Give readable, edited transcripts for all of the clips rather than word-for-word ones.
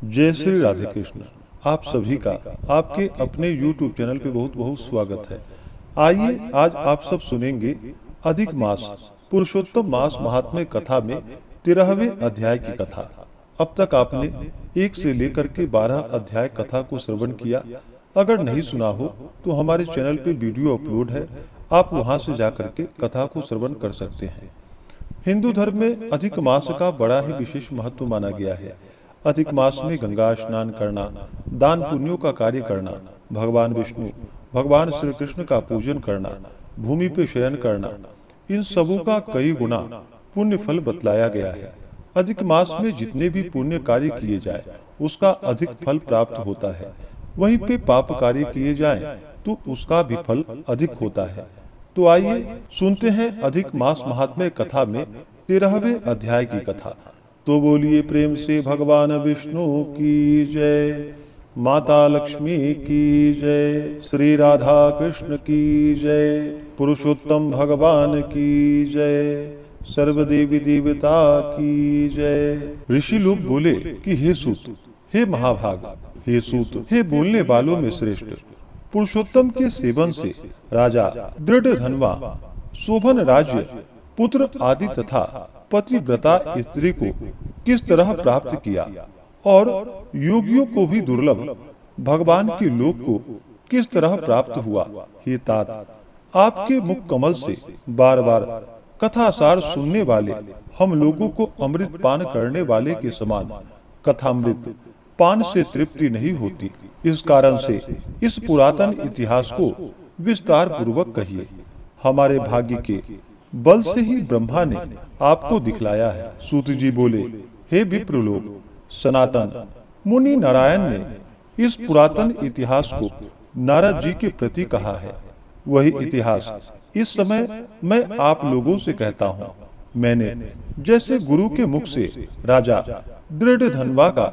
जय श्री राधे कृष्ण। आप सभी का आपके अपने YouTube चैनल पे बहुत बहुत स्वागत है। आइए आज आप सब सुनेंगे अधिक मास पुरुषोत्तम मास महात्म्य कथा में 13वें अध्याय की कथा। अब तक आपने 1 से लेकर के 12 अध्याय कथा को श्रवण किया। अगर नहीं सुना हो तो हमारे चैनल पे वीडियो अपलोड है, आप वहां से जाकर के कथा को श्रवण कर सकते हैं। हिंदू धर्म में अधिक मास का बड़ा ही विशेष महत्व माना गया है। अधिक मास में गंगा स्नान करना, दान पुण्यों का कार्य करना, भगवान विष्णु भगवान श्री कृष्ण का पूजन करना, भूमि पे शयन करना, इन सबों का कई गुना पुण्य फल बतलाया गया है। अधिक मास में जितने भी पुण्य कार्य किए जाए उसका अधिक फल प्राप्त होता है। वहीं पे पाप कार्य किए जाए तो उसका भी फल अधिक होता है। तो आइए सुनते हैं अधिक मास महात्म्य कथा में 13वें अध्याय की कथा। तो बोलिए प्रेम से भगवान विष्णु की जय, माता लक्ष्मी की जय, श्री राधा कृष्ण की जय, पुरुषोत्तम भगवान की जय, सर्वदेवी देवता की जय। ऋषि लोग बोले कि हे सूत, हे महाभाग, हे सूत, हे बोलने वालों में श्रेष्ठ, पुरुषोत्तम के सेवन से राजा दृढ़ धनवा, शोभन राज्य, पुत्र आदि तथा पतिव्रता स्त्री को किस तरह प्राप्त किया और योगियों को भी दुर्लभ भगवान के लोक को किस तरह प्राप्त हुआ। हे तात, आपके मुख कमल से बार बार कथासार सुनने वाले हम लोगों को अमृत पान करने वाले के समान कथामृत पान से तृप्ति नहीं होती। इस कारण से इस पुरातन इतिहास को विस्तार पूर्वक कहिए। हमारे भाग्य के बल से ही ब्रह्मा ने आपको दिखलाया है। सूत जी बोले, हे विप्रलोक, सनातन मुनि नारायण ने इस पुरातन इतिहास को नारद जी के प्रति कहा है। वही इतिहास इस समय मैं आप लोगों से कहता हूँ। मैंने जैसे गुरु के मुख से राजा दृढ़ धनवा का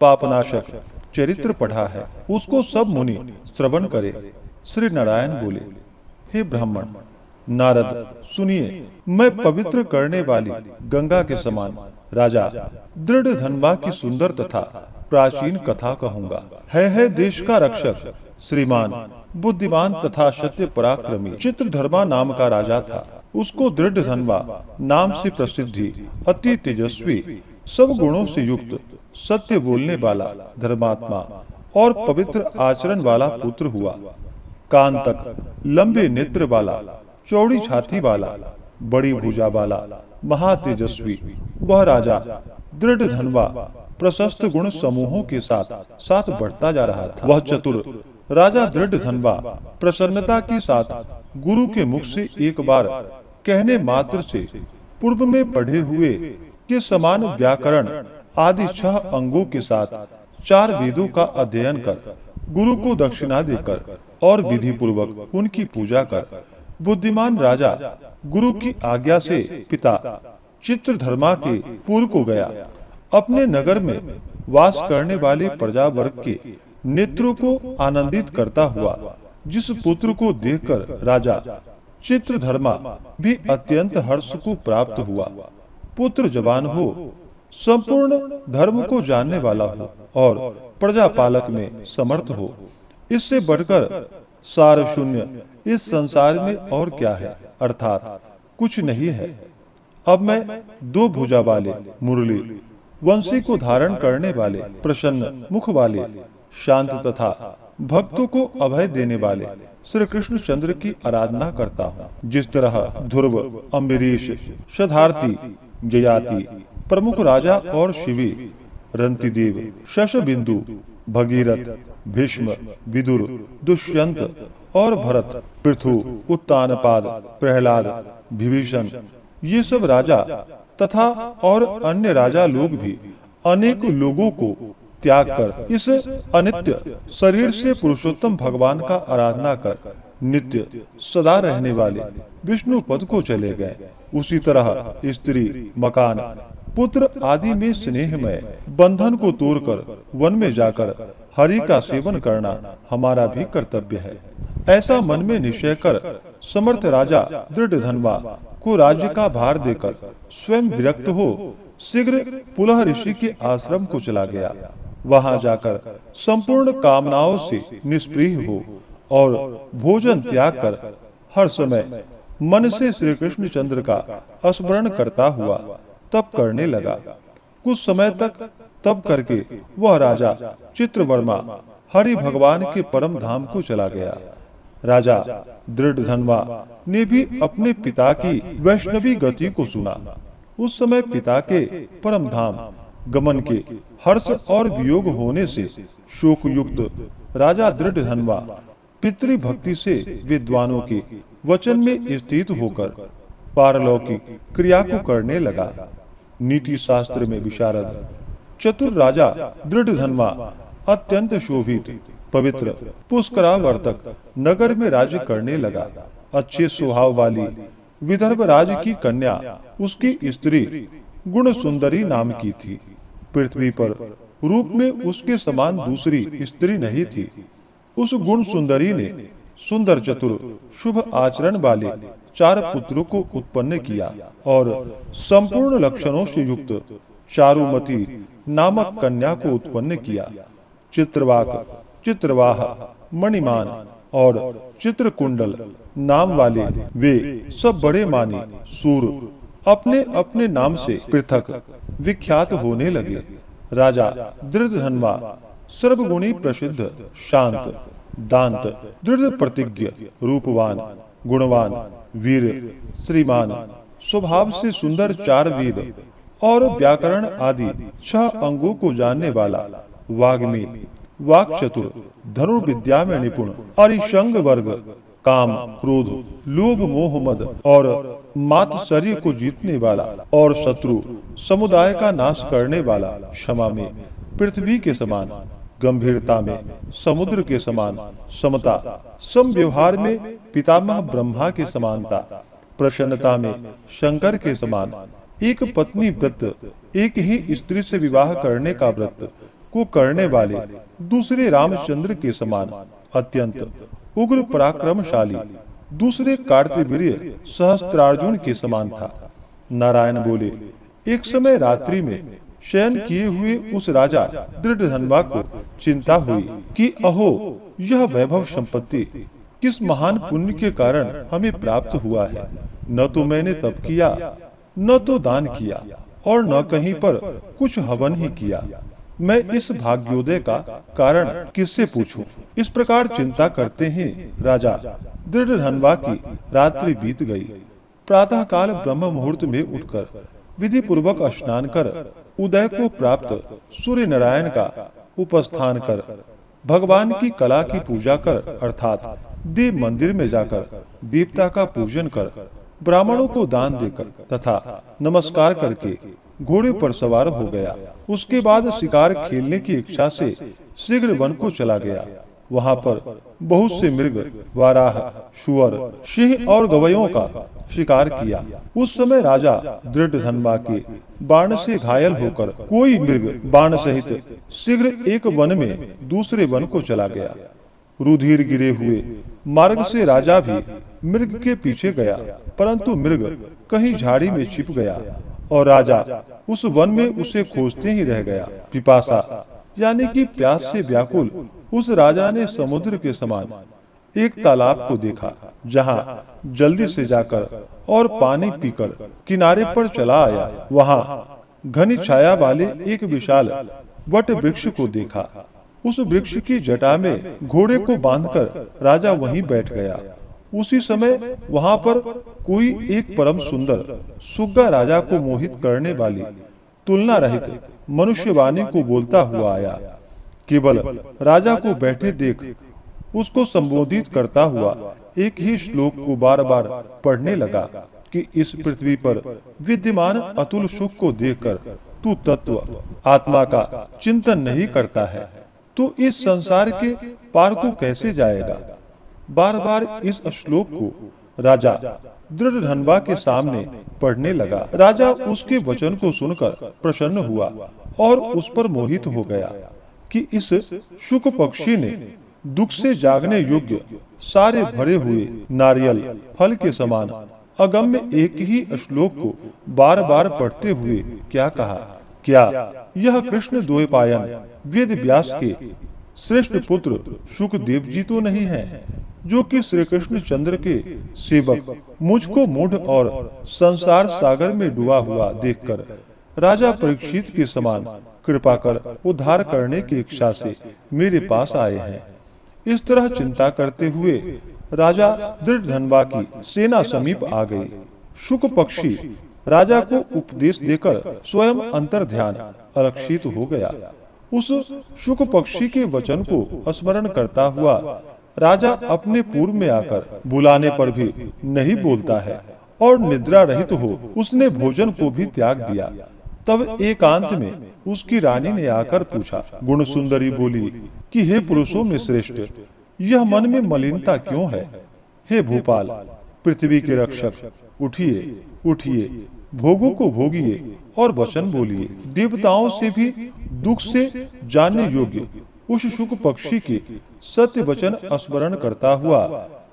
पापनाशक चरित्र पढ़ा है, उसको सब मुनि श्रवण करे। श्री नारायण बोले, हे ब्राह्मण नारद, सुनिए, मैं पवित्र करने वाली गंगा के समान राजा दृढ़ धनवा की सुंदर तथा प्राचीन कथा कहूंगा। है देश का रक्षक, श्रीमान, बुद्धिमान तथा सत्य पराक्रमी चित्रधर्मा नाम का राजा था। उसको दृढ़ धनवा नाम से प्रसिद्धि, अति तेजस्वी, सब गुणों से युक्त, सत्य बोलने वाला, धर्मात्मा और पवित्र आचरण वाला पुत्र हुआ। कान तक लंबे नेत्र वाला, चौड़ी छाती वाला, बड़ी भुजा वाला, महातेजस्वी वह राजा दृढ़ धनवा प्रशस्त गुण समूहों के साथ साथ बढ़ता जा रहा था। वह चतुर राजा दृढ़ धनवा प्रसन्नता के साथ गुरु के मुख से एक बार कहने मात्र से पूर्व में पढ़े हुए के समान व्याकरण आदि 6 अंगों के साथ 4 वेदों का अध्ययन कर, गुरु को दक्षिणा देकर और विधि पूर्वक उनकी पूजा कर, बुद्धिमान राजा गुरु की आज्ञा से पिता चित्रधर्मा के पुर को गया। अपने नगर में वास करने वाले प्रजा वर्ग के नेत्रों को आनंदित करता हुआ जिस पुत्र को देखकर राजा चित्रधर्मा भी अत्यंत हर्ष को प्राप्त हुआ। पुत्र जवान हो, संपूर्ण धर्म को जानने वाला हो और प्रजा पालक में समर्थ हो, इससे बढ़कर सार शून्य इस संसार में और क्या है, अर्थात कुछ नहीं है। अब मैं 2 भुजा वाले मुरली वंशी को धारण करने वाले, प्रसन्न मुख वाले, शांत तथा भक्तों को अभय देने वाले श्री कृष्ण चंद्र की आराधना करता हूँ। जिस तरह ध्रुव, अम्बरीश, शधार्थी, जयाति, प्रमुख राजा और शिवी, रंतिदेव, शशबिंदु, भगीरथ, भीष्म, विदुर, दुष्यंत और भरत, पृथु, उत्तानपाद, प्रहलाद, विभीषण, ये सब राजा तथा और अन्य राजा लोग भी अनेक लोगों को त्याग कर इस अनित्य शरीर से पुरुषोत्तम भगवान का आराधना कर नित्य सदा रहने वाले विष्णु पद को चले गए। उसी तरह स्त्री, मकान, पुत्र आदि में स्नेहमय बंधन को तोड़कर वन में जाकर हरि का सेवन करना हमारा भी कर्तव्य है। ऐसा मन में निश्चय कर समर्थ राजा दृढ़ धनवा को राज्य का भार देकर स्वयं विरक्त हो शीघ्र पुलह ऋषि के आश्रम को चला गया। वहां जाकर संपूर्ण कामनाओं से निष्प्रिय हो और भोजन त्याग कर हर समय मन से श्री कृष्ण चंद्र का स्मरण करता हुआ तप करने लगा। कुछ समय तक तप करके वह राजा चित्रवर्मा हरि भगवान के परम धाम को चला गया। राजा दृढ़धनवा ने भी अपने पिता की वैष्णवी गति को सुना। उस समय पिता के परम धाम गमन के हर्ष और वियोग होने से शोक युक्त राजा दृढ़धनवा पितृभक्ति से विद्वानों के वचन में स्थित होकर पारलौकिक क्रिया को करने लगा। नीति शास्त्र में विशारद चतुर राजा दृढ़धनवा अत्यंत शोभित पवित्र पुष्करावर्तक नगर में राज्य करने लगा। अच्छे स्वभाव वाली विदर्भ राज की कन्या उसकी स्त्री गुण सुंदरी नाम की थी। पृथ्वी पर रूप में उसके समान दूसरी स्त्री नहीं थी। उस गुण सुंदरी ने सुंदर चतुर शुभ आचरण वाले 4 पुत्रों को उत्पन्न किया और संपूर्ण लक्षणों से युक्त चारुमती नामक कन्या को उत्पन्न किया। चित्रवाक, चित्रवाह, मणिमान और चित्रकुंडल नाम वाले वे सब बड़े मानी सूर अपने अपने नाम से पृथक विख्यात होने लगे। राजा दृढ़धनवा सर्वगुणी प्रसिद्ध शांत दांत दृढ़ प्रतिज्ञ रूपवान गुणवान वीर श्रीमान स्वभाव से सुंदर 4 वेद और व्याकरण आदि 6 अंगों को जानने वाला वाग्मी वाक चतुर धनुर्विद्या में निपुण अरिशंग वर्ग काम क्रोध लोभ मोह मद और मात्सर्य को जीतने वाला और शत्रु समुदाय का नाश करने वाला क्षमा में पृथ्वी के समान गंभीरता में समुद्र के समान समता सम व्यवहार में पितामह ब्रह्मा के समानता प्रसन्नता में शंकर के समान एक पत्नी व्रत एक ही स्त्री से विवाह करने का व्रत को करने वाले दूसरे रामचंद्र के समान अत्यंत उग्र पराक्रमशाली दूसरे कार्तवीर्य सहस्त्रार्जुन के समान था। नारायण बोले, एक समय रात्रि में शयन किए हुए उस राजा दृढ़धनवा को चिंता हुई कि अहो यह वैभव संपत्ति किस महान पुण्य के कारण हमें प्राप्त हुआ है। न तो मैंने तप किया, न तो दान किया और न कहीं पर कुछ हवन ही किया। मैं इस भाग्योदय का कारण किससे पूछूं? इस प्रकार चिंता करते ही राजा दृढ़धनवा की रात्रि बीत गई। प्रातः काल ब्रह्म मुहूर्त में उठकर विधि पूर्वक स्नान कर उदय को प्राप्त सूर्य नारायण का उपस्थान कर भगवान की कला की पूजा कर अर्थात देव मंदिर में जाकर देवता का पूजन कर ब्राह्मणों को दान देकर तथा नमस्कार करके घोड़े पर सवार हो गया। उसके बाद शिकार खेलने की इच्छा से शीघ्र वन को चला गया। वहां पर बहुत से मृग वाराह शुअर सिंह और गवयों का शिकार किया। उस समय राजा दृढ़धनवा के बाण से घायल होकर कोई मृग बाण सहित शीघ्र एक वन में दूसरे वन को चला गया। रुधिर गिरे हुए मार्ग से राजा भी मृग के पीछे गया, परंतु मृग कहीं झाड़ी में छिप गया और राजा उस वन में उसे खोजते ही रह गया। पिपासा यानी कि प्यास से व्याकुल उस राजा ने समुद्र के समान एक तालाब को देखा, जहां जल्दी से जाकर और पानी पीकर किनारे पर चला आया। वहां घनी छाया वाले एक विशाल वट वृक्ष को देखा। उस वृक्ष की जटा में घोड़े को बांधकर राजा वहीं बैठ गया। उसी समय वहां पर कोई एक परम सुंदर सुग्गा राजा को मोहित करने वाली तुलना रहित मनुष्यवाणी को बोलता हुआ आया। केवल राजा को बैठे देख उसको संबोधित करता हुआ एक ही श्लोक को बार बार पढ़ने लगा कि इस पृथ्वी पर विद्यमान अतुल सुख को देखकर तू तत्व आत्मा का चिंतन नहीं करता है तो इस संसार के पार को कैसे जाएगा। बार बार इस श्लोक को राजा दृढ़धनवा के सामने पढ़ने लगा। राजा उसके वचन को सुनकर प्रसन्न हुआ और उस पर मोहित हो गया कि इस शुक पक्षी ने दुख से जागने योग्य सारे भरे हुए नारियल फल के समान अगम्य एक ही श्लोक को बार बार पढ़ते हुए क्या कहा। क्या यह कृष्ण द्वैपायन वेद व्यास के श्रेष्ठ पुत्र सुखदेव जी तो नहीं है, जो कि श्री कृष्ण चंद्र के सेवक मुझको मूढ़ और संसार सागर में डूबा हुआ देखकर राजा परीक्षित के समान कृपा कर उद्धार करने की इच्छा से मेरे पास आए हैं। इस तरह चिंता करते हुए राजा दृढ़धनवा की सेना समीप आ गई। शुक पक्षी राजा को उपदेश देकर स्वयं अंतर ध्यान अलक्षित हो गया। उस शुक पक्षी के वचन को स्मरण करता हुआ राजा अपने पूर्व में आकर बुलाने पर भी नहीं बोलता है और निद्रा रहित हो उसने भोजन को भी त्याग दिया। तब एकांत में उसकी रानी ने आकर पूछा। गुण सुंदरी बोली कि हे पुरुषों में श्रेष्ठ, यह मन में मलिनता क्यों है? हे भूपाल, पृथ्वी के रक्षक, उठिए उठिए, भोगों को भोगिए और वचन बोलिए। देवताओं से भी दुख से जानने योग्य उस शुक पक्षी के सत्य वचन स्मरण करता हुआ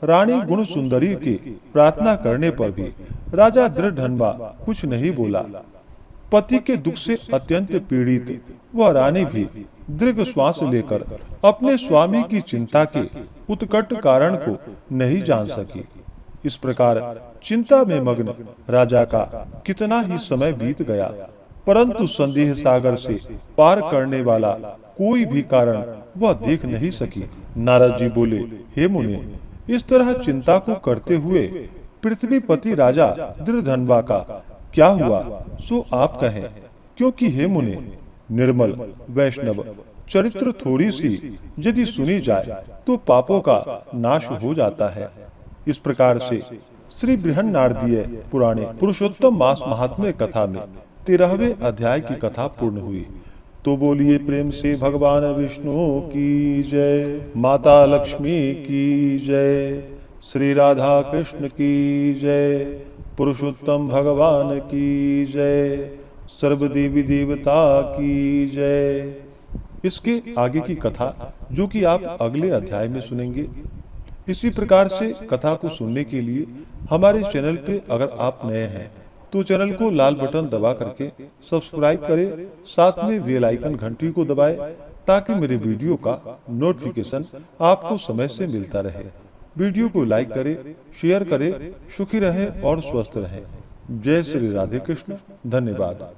रानी गुण सुंदरी के प्रार्थना करने पर भी राजा दृढ़धनवा कुछ नहीं बोला। पति के दुख से अत्यंत पीड़ित वह रानी भी दीर्घ श्वास लेकर अपने स्वामी की चिंता के उत्कट कारण को नहीं जान सकी। इस प्रकार चिंता में मग्न राजा का कितना ही समय बीत गया, परंतु संदेह सागर से पार करने वाला कोई भी कारण वह देख नहीं सकी। नारद जी बोले, हे मुनि, इस तरह चिंता को करते हुए पृथ्वीपति राजा दृढ़धनवा का क्या हुआ सो आप कहें, क्योंकि हे मुनि, निर्मल वैष्णव चरित्र थोड़ी सी यदि सुनी जाए तो पापों का नाश हो जाता है। इस प्रकार से श्री बृहन्नारदीय पुराणे पुरुषोत्तम मास महात्म्य कथा में 13वें अध्याय की कथा पूर्ण हुई। तो बोलिए प्रेम से भगवान विष्णु की जय, माता लक्ष्मी की जय, श्री राधा कृष्ण की जय, पुरुषोत्तम भगवान की जय, सर्वदेवी देवता की जय। इसके आगे की कथा जो कि आप अगले अध्याय में सुनेंगे। इसी प्रकार से कथा को सुनने के लिए हमारे चैनल पे अगर आप नए हैं तो चैनल को लाल बटन दबा करके सब्सक्राइब करें, साथ में बेल आइकन घंटी को दबाएं ताकि मेरे वीडियो का नोटिफिकेशन आपको समय से मिलता रहे। वीडियो को लाइक करें, शेयर करें। सुखी रहें और स्वस्थ रहें। जय श्री राधे कृष्ण। धन्यवाद।